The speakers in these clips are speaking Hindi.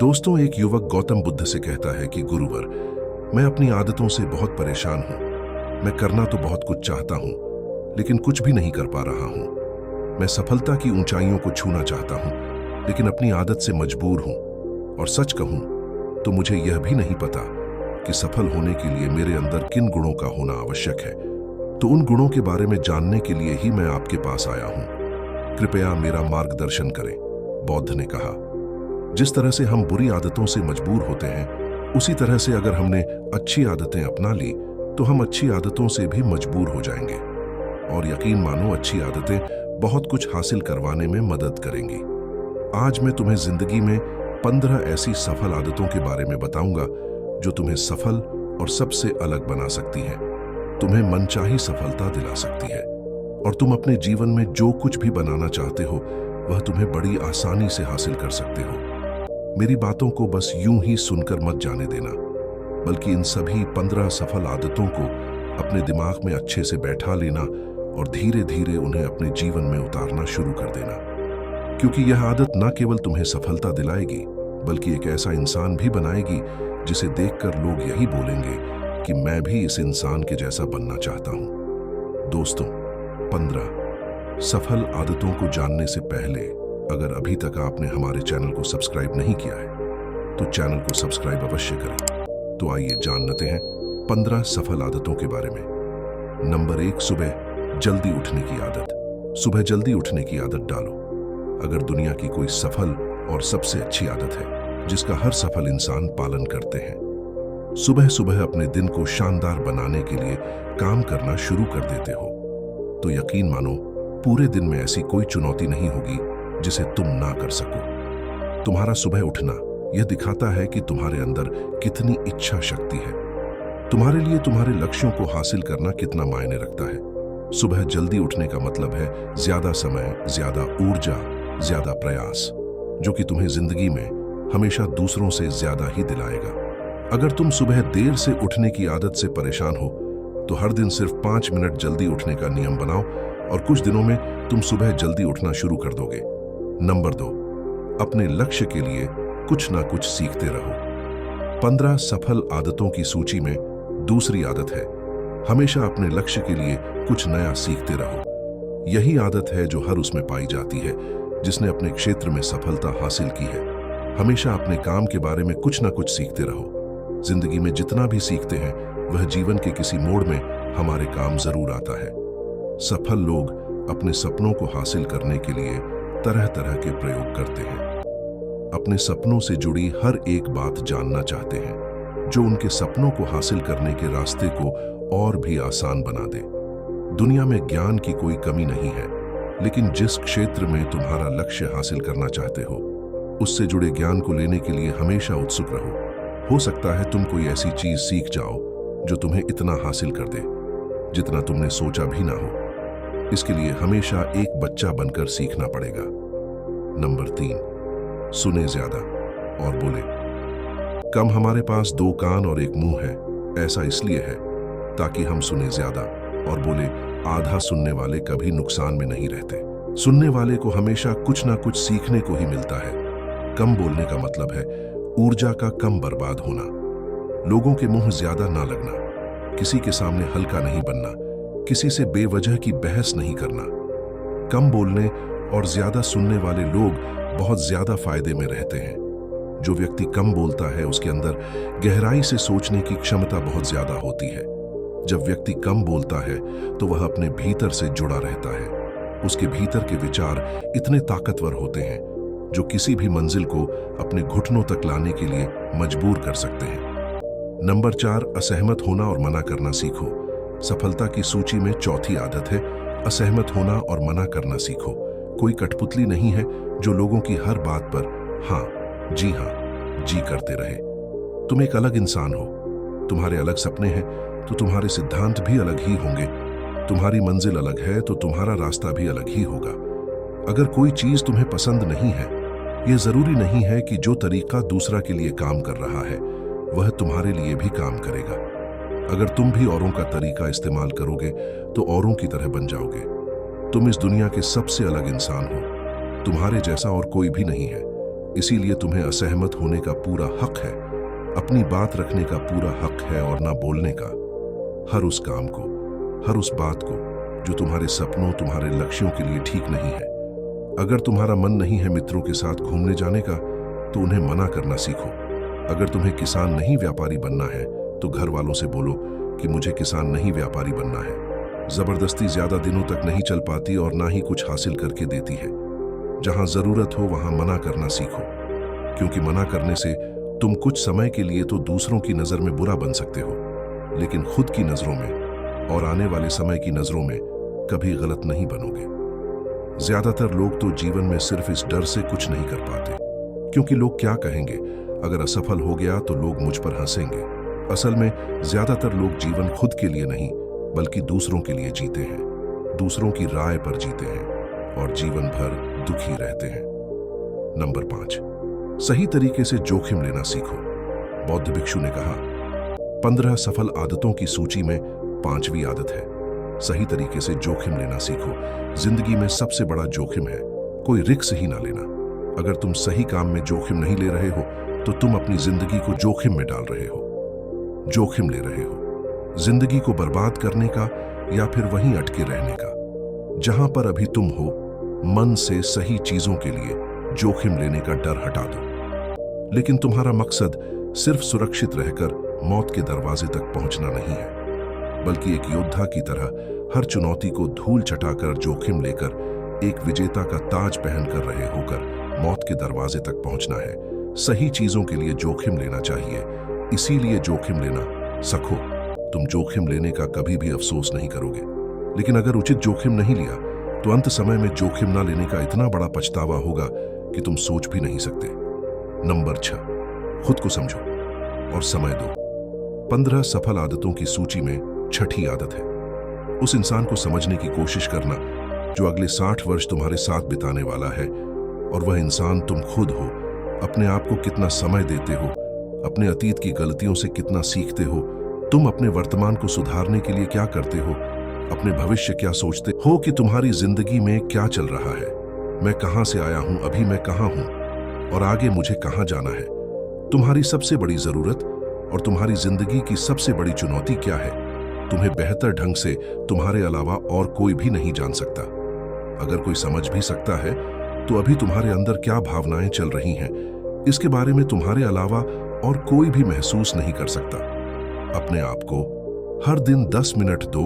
दोस्तों, एक युवक गौतम बुद्ध से कहता है कि गुरुवर, मैं अपनी आदतों से बहुत परेशान हूं। मैं करना तो बहुत कुछ चाहता हूं, लेकिन कुछ भी नहीं कर पा रहा हूं। मैं सफलता की ऊंचाइयों को छूना चाहता हूं, लेकिन अपनी आदत से मजबूर हूं। और सच कहूं तो मुझे यह भी नहीं पता कि सफल होने के लिए मेरे अंदर किन गुणों का होना आवश्यक है। तो उन गुणों के बारे में जानने के लिए ही मैं आपके पास आया हूं। कृपया मेरा मार्गदर्शन करें। बौद्ध ने कहा, जिस तरह से हम बुरी आदतों से मजबूर होते हैं, उसी तरह से अगर हमने अच्छी आदतें अपना ली तो हम अच्छी आदतों से भी मजबूर हो जाएंगे। और यकीन मानो, अच्छी आदतें बहुत कुछ हासिल करवाने में मदद करेंगी। आज मैं तुम्हें जिंदगी में 15 ऐसी सफल आदतों के बारे में बताऊंगा जो तुम्हें सफल और सबसे अलग बना सकती हैं, तुम्हें मनचाही सफलता दिला सकती है, और तुम अपने जीवन में जो कुछ भी बनाना चाहते हो वह तुम्हें बड़ी आसानी से हासिल कर सकते हो। मेरी बातों को बस यूं ही सुनकर मत जाने देना, बल्कि इन सभी 15 सफल आदतों को अपने दिमाग में अच्छे से बैठा लेना और धीरे धीरे उन्हें अपने जीवन में उतारना शुरू कर देना। क्योंकि यह आदत न केवल तुम्हें सफलता दिलाएगी, बल्कि एक ऐसा इंसान भी बनाएगी जिसे देखकर लोग यही बोलेंगे कि मैं भी इस इंसान के जैसा बनना चाहता हूं। दोस्तों, 15 सफल आदतों को जानने से पहले, अगर अभी तक आपने हमारे चैनल को सब्सक्राइब नहीं किया है तो चैनल को सब्सक्राइब अवश्य करें। तो आइए जान लेते हैं 15 सफल आदतों के बारे में। नंबर 1, सुबह जल्दी उठने की आदत। सुबह जल्दी उठने की आदत डालो। अगर दुनिया की कोई सफल और सबसे अच्छी आदत है जिसका हर सफल इंसान पालन करते हैं, सुबह सुबह अपने दिन को शानदार बनाने के लिए काम करना शुरू कर देते हो, तो यकीन मानो, पूरे दिन में ऐसी कोई चुनौती नहीं होगी जिसे तुम ना कर सको। तुम्हारा सुबह उठना यह दिखाता है कि तुम्हारे अंदर कितनी इच्छा शक्ति है। तुम्हारे लिए तुम्हारे लक्ष्यों को हासिल करना कितना मायने रखता है। सुबह जल्दी उठने का मतलब है ज्यादा समय, ज्यादा ऊर्जा, ज्यादा प्रयास, जो कि तुम्हें जिंदगी में हमेशा दूसरों से ज्यादा ही दिलाएगा। अगर तुम सुबह देर से उठने की आदत से परेशान हो तो हर दिन सिर्फ 5 मिनट जल्दी उठने का नियम बनाओ और कुछ दिनों में तुम सुबह जल्दी उठना शुरू कर दोगे। नंबर 2, अपने लक्ष्य के लिए कुछ ना कुछ सीखते रहो। 15 सफल आदतों की सूची में दूसरी आदत है, हमेशा अपने लक्ष्य के लिए कुछ नया सीखते रहो। यही आदत है जो हर उसमें पाई जाती है जिसने अपने क्षेत्र में सफलता हासिल की है। हमेशा अपने काम के बारे में कुछ ना कुछ सीखते रहो। जिंदगी में जितना भी सीखते हैं वह जीवन के किसी मोड़ में हमारे काम जरूर आता है। सफल लोग अपने सपनों को हासिल करने के लिए तरह तरह के प्रयोग करते हैं। अपने सपनों से जुड़ी हर एक बात जानना चाहते हैं जो उनके सपनों को हासिल करने के रास्ते को और भी आसान बना दे। दुनिया में ज्ञान की कोई कमी नहीं है, लेकिन जिस क्षेत्र में तुम्हारा लक्ष्य हासिल करना चाहते हो उससे जुड़े ज्ञान को लेने के लिए हमेशा उत्सुक रहो। हो सकता है तुम कोई ऐसी चीज सीख जाओ जो तुम्हें इतना हासिल कर दे जितना तुमने सोचा भी ना हो। इसके लिए हमेशा एक बच्चा बनकर सीखना पड़ेगा। नंबर 3, सुने ज्यादा और बोले कम। हमारे पास 2 कान और 1 मुंह है। ऐसा इसलिए है ताकि हम सुने ज्यादा और बोले आधा। सुनने वाले कभी नुकसान में नहीं रहते। सुनने वाले को हमेशा कुछ ना कुछ सीखने को ही मिलता है। कम बोलने का मतलब है ऊर्जा का कम बर्बाद होना, लोगों के मुंह ज्यादा ना लगना, किसी के सामने हल्का नहीं बनना, किसी से बेवजह की बहस नहीं करना। कम बोलने और ज्यादा सुनने वाले लोग बहुत ज्यादा फायदे में रहते हैं। जो व्यक्ति कम बोलता है उसके अंदर गहराई से सोचने की क्षमता बहुत ज्यादा होती है। जब व्यक्ति कम बोलता है तो वह अपने भीतर से जुड़ा रहता है। उसके भीतर के विचार इतने ताकतवर होते हैं जो किसी भी मंजिल को अपने घुटनों तक लाने के लिए मजबूर कर सकते हैं। नंबर 4, असहमत होना और मना करना सीखो। सफलता की सूची में चौथी आदत है असहमत होना और मना करना सीखो। कोई कठपुतली नहीं है जो लोगों की हर बात पर हाँ जी करते रहे। तुम एक अलग इंसान हो। तुम्हारे अलग सपने हैं तो तुम्हारे सिद्धांत भी अलग ही होंगे। तुम्हारी मंजिल अलग है तो तुम्हारा रास्ता भी अलग ही होगा। अगर कोई चीज तुम्हें पसंद नहीं है, यह जरूरी नहीं है कि जो तरीका दूसरा के लिए काम कर रहा है वह तुम्हारे लिए भी काम करेगा। अगर तुम भी औरों का तरीका इस्तेमाल करोगे तो औरों की तरह बन जाओगे। तुम इस दुनिया के सबसे अलग इंसान हो। तुम्हारे जैसा और कोई भी नहीं है। इसीलिए तुम्हें असहमत होने का पूरा हक है, अपनी बात रखने का पूरा हक है और ना बोलने का। हर उस काम को, हर उस बात को जो तुम्हारे सपनों, तुम्हारे लक्ष्यों के लिए ठीक नहीं है। अगर तुम्हारा मन नहीं है मित्रों के साथ घूमने जाने का, तो उन्हें मना करना सीखो। अगर तुम्हें किसान नहीं व्यापारी बनना है, तो घर वालों से बोलो कि मुझे किसान नहीं व्यापारी बनना है। जबरदस्ती ज्यादा दिनों तक नहीं चल पाती और ना ही कुछ हासिल करके देती है। जहां जरूरत हो वहां मना करना सीखो, क्योंकि मना करने से तुम कुछ समय के लिए तो दूसरों की नजर में बुरा बन सकते हो, लेकिन खुद की नजरों में और आने वाले समय की नजरों में कभी गलत नहीं बनोगे। ज्यादातर लोग तो जीवन में सिर्फ इस डर से कुछ नहीं कर पाते, क्योंकि लोग क्या कहेंगे, अगर असफल हो गया तो लोग मुझ पर हंसेंगे। असल में ज्यादातर लोग जीवन खुद के लिए नहीं बल्कि दूसरों के लिए जीते हैं, दूसरों की राय पर जीते हैं और जीवन भर दुखी रहते हैं। नंबर 5, सही तरीके से जोखिम लेना सीखो। बौद्ध भिक्षु ने कहा, 15 सफल आदतों की सूची में 5वीं आदत है, सही तरीके से जोखिम लेना सीखो। जिंदगी में सबसे बड़ा जोखिम है कोई रिस्क ही ना लेना। अगर तुम सही काम में जोखिम नहीं ले रहे हो तो तुम अपनी जिंदगी को जोखिम में डाल रहे हो, जोखिम ले रहे हो जिंदगी को बर्बाद करने का या फिर वहीं अटके रहने का। जहां पर अभी तुम हो, मन से सही चीजों के लिए जोखिम लेने का डर हटा दो। लेकिन तुम्हारा मकसद सिर्फ सुरक्षित रहकर मौत के दरवाजे तक पहुंचना नहीं है, बल्कि एक योद्धा की तरह हर चुनौती को धूल चटाकर जोखिम लेकर एक विजेता का ताज पहनकर रहे होकर मौत के दरवाजे तक पहुंचना है। सही चीजों के लिए जोखिम लेना चाहिए, इसीलिए जोखिम लेना सखो। तुम जोखिम लेने का कभी भी अफसोस नहीं करोगे, लेकिन अगर उचित जोखिम नहीं लिया तो अंत समय में जोखिम ना लेने का इतना बड़ा पछतावा होगा कि तुम सोच भी नहीं सकते। नंबर 6, खुद को समझो और समय दो। 15 सफल आदतों की सूची में 6ठी आदत है उस इंसान को समझने की कोशिश करना जो अगले 60 वर्ष तुम्हारे साथ बिताने वाला है, और वह इंसान तुम खुद हो। अपने आप को कितना समय देते हो, अपने अतीत की गलतियों से कितना सीखते हो, तुम अपने वर्तमान को सुधारने के लिए क्या करते हो, अपने भविष्य क्या सोचते हो कि तुम्हारी जिंदगी में क्या चल रहा है। मैं कहां से आया हूं, अभी मैं कहां हूं और आगे मुझे कहां जाना है। तुम्हारी सबसे बड़ी जरूरत और तुम्हारी जिंदगी की सबसे बड़ी चुनौती क्या है, तुम्हें बेहतर ढंग से तुम्हारे अलावा और कोई भी नहीं जान सकता। अगर कोई समझ भी सकता है तो अभी तुम्हारे अंदर क्या भावनाएं चल रही हैं, इसके बारे में तुम्हारे अलावा और कोई भी महसूस नहीं कर सकता। अपने आप को हर दिन 10 मिनट दो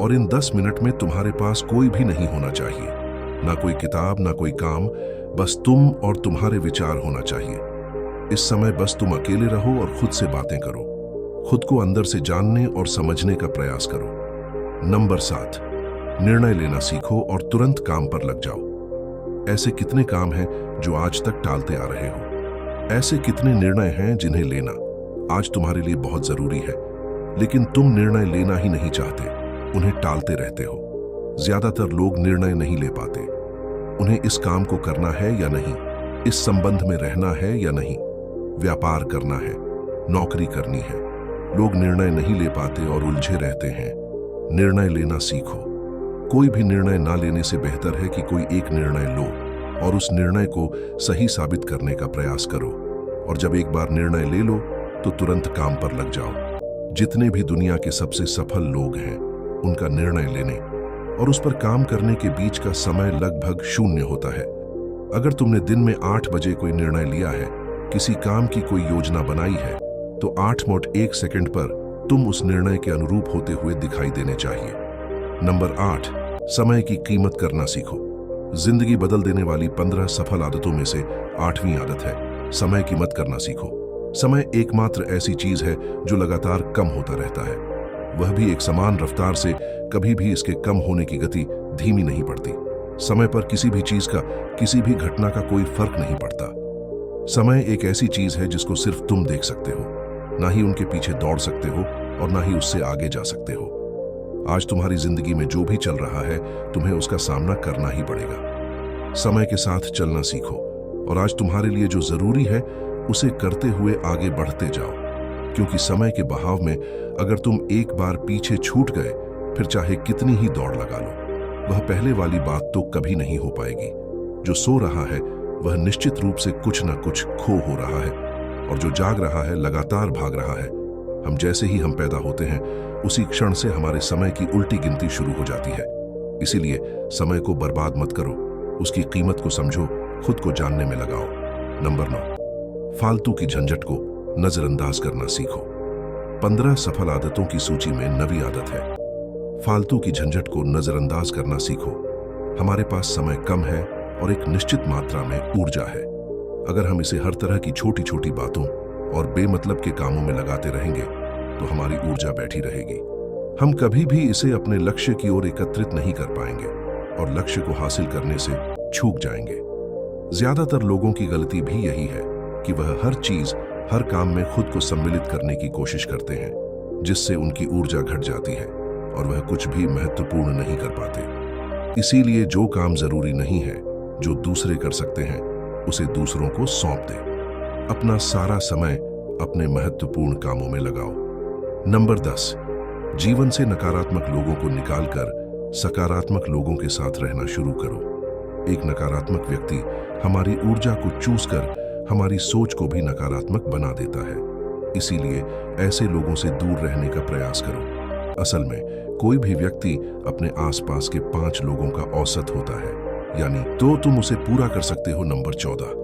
और इन 10 मिनट में तुम्हारे पास कोई भी नहीं होना चाहिए, ना कोई किताब, ना कोई काम, बस तुम और तुम्हारे विचार होना चाहिए। इस समय बस तुम अकेले रहो और खुद से बातें करो, खुद को अंदर से जानने और समझने का प्रयास करो। नंबर 7, निर्णय लेना सीखो और तुरंत काम पर लग जाओ। ऐसे कितने काम हैं जो आज तक टालते आ रहे हो, ऐसे कितने निर्णय हैं जिन्हें लेना आज तुम्हारे लिए बहुत जरूरी है, लेकिन तुम निर्णय लेना ही नहीं चाहते, उन्हें टालते रहते हो। ज्यादातर लोग निर्णय नहीं ले पाते, उन्हें इस काम को करना है या नहीं, इस संबंध में रहना है या नहीं, व्यापार करना है, नौकरी करनी है। लोग निर्णय नहीं ले पाते और उलझे रहते हैं। निर्णय लेना सीखो। कोई भी निर्णय ना लेने से बेहतर है कि कोई एक निर्णय लो और उस निर्णय को सही साबित करने का प्रयास करो। और जब एक बार निर्णय ले लो तो तुरंत काम पर लग जाओ। जितने भी दुनिया के सबसे सफल लोग हैं, उनका निर्णय लेने और उस पर काम करने के बीच का समय लगभग 0 होता है। अगर तुमने दिन में 8 बजे कोई निर्णय लिया है, किसी काम की कोई योजना बनाई है, तो 8-1 सेकंड पर तुम उस निर्णय के अनुरूप होते हुए दिखाई देने चाहिए। नंबर 8, समय की कीमत करना सीखो। जिंदगी बदल देने वाली 15 सफल आदतों में से 8वीं आदत है समय की मत करना सीखो। समय एकमात्र ऐसी चीज है जो लगातार कम होता रहता है, वह भी एक समान रफ्तार से। कभी भी इसके कम होने की गति धीमी नहीं पड़ती। समय पर किसी भी चीज का, किसी भी घटना का कोई फर्क नहीं पड़ता। समय एक ऐसी चीज है जिसको सिर्फ तुम देख सकते हो, ना ही उनके पीछे दौड़ सकते हो और ना ही उससे आगे जा सकते हो। आज तुम्हारी जिंदगी में जो भी चल रहा है, तुम्हें उसका सामना करना ही पड़ेगा। समय के साथ चलना सीखो और आज तुम्हारे लिए जो जरूरी है उसे करते हुए आगे बढ़ते जाओ, क्योंकि समय के बहाव में अगर तुम एक बार पीछे छूट गए, फिर चाहे कितनी ही दौड़ लगा लो, वह पहले वाली बात तो कभी नहीं हो पाएगी। जो सो रहा है वह निश्चित रूप से कुछ न कुछ खो हो रहा है, और जो जाग रहा है लगातार भाग रहा है। हम जैसे ही हम पैदा होते हैं, उसी क्षण से हमारे समय की उल्टी गिनती शुरू हो जाती है। इसीलिए समय को बर्बाद मत करो, उसकी कीमत को समझो, खुद को जानने में लगाओ। नंबर 9, फालतू की झंझट को नजरअंदाज करना सीखो। 15 सफल आदतों की सूची में 9वीं आदत है, फालतू की झंझट को नजरअंदाज करना सीखो। हमारे पास समय कम है और एक निश्चित मात्रा में ऊर्जा है। अगर हम इसे हर तरह की छोटी छोटी बातों और बेमतलब के कामों में लगाते रहेंगे तो हमारी ऊर्जा बैठी रहेगी। हम कभी भी इसे अपने लक्ष्य की ओर एकत्रित नहीं कर पाएंगे और लक्ष्य को हासिल करने से चूक जाएंगे। ज्यादातर लोगों की गलती भी यही है कि वह हर चीज, हर काम में खुद को सम्मिलित करने की कोशिश करते हैं, जिससे उनकी ऊर्जा घट जाती है और वह कुछ भी महत्वपूर्ण नहीं कर पाते। इसीलिए जो काम जरूरी नहीं है, जो दूसरे कर सकते हैं, उसे दूसरों को सौंप दें। अपना सारा समय अपने महत्वपूर्ण कामों में लगाओ। नंबर 10, जीवन से नकारात्मक लोगों को निकालकर सकारात्मक लोगों के साथ रहना शुरू करो। एक नकारात्मक व्यक्ति हमारी ऊर्जा को चूस कर हमारी सोच को भी नकारात्मक बना देता है। इसीलिए ऐसे लोगों से दूर रहने का प्रयास करो। असल में कोई भी व्यक्ति अपने आसपास के 5 लोगों का औसत होता है, यानी तो तुम उसे पूरा कर सकते हो। नंबर 14,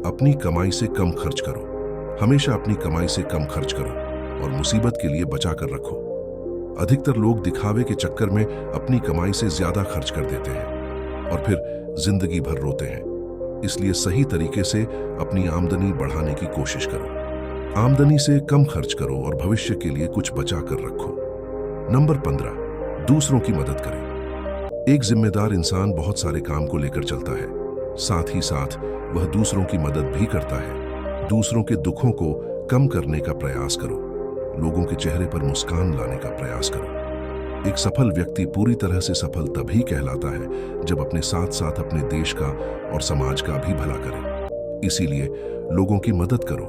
अपनी कमाई से कम खर्च करो। हमेशा अपनी कमाई से कम खर्च करो और मुसीबत के लिए बचा कर रखो। अधिकतर लोग दिखावे के चक्कर में अपनी कमाई से ज्यादा खर्च कर देते हैं और फिर जिंदगी भर रोते हैं। इसलिए सही तरीके से अपनी आमदनी बढ़ाने की कोशिश करो। आमदनी से कम खर्च करो और भविष्य के लिए कुछ बचा कर रखो। नंबर 15, दूसरों की मदद करें। एक जिम्मेदार इंसान बहुत सारे काम को लेकर चलता है, साथ ही साथ वह दूसरों की मदद भी करता है। दूसरों के दुखों को कम करने का प्रयास करो। लोगों के चेहरे पर मुस्कान लाने का प्रयास करो। एक सफल व्यक्ति पूरी तरह से सफल तभी कहलाता है जब अपने साथ साथ अपने देश का और समाज का भी भला करे। इसीलिए लोगों की मदद करो,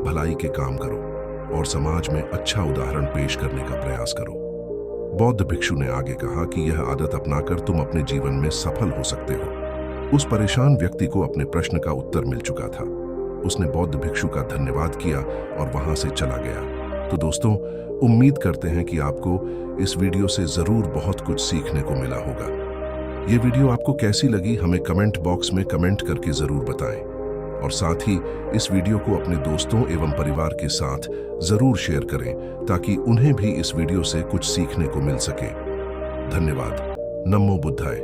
भलाई के काम करो और समाज में अच्छा उदाहरण पेश करने का प्रयास करो। बौद्ध भिक्षु ने आगे कहा कि यह आदत अपनाकर तुम अपने जीवन में सफल हो सकते हो। उस परेशान व्यक्ति को अपने प्रश्न का उत्तर मिल चुका था। उसने बौद्ध भिक्षु का धन्यवाद किया और वहां से चला गया। तो दोस्तों, उम्मीद करते हैं कि आपको इस वीडियो से जरूर बहुत कुछ सीखने को मिला होगा। ये वीडियो आपको कैसी लगी हमें कमेंट बॉक्स में कमेंट करके जरूर बताएं और साथ ही इस वीडियो को अपने दोस्तों एवं परिवार के साथ जरूर शेयर करें ताकि उन्हें भी इस वीडियो से कुछ सीखने को मिल सके। धन्यवाद। नमो बुद्धाय।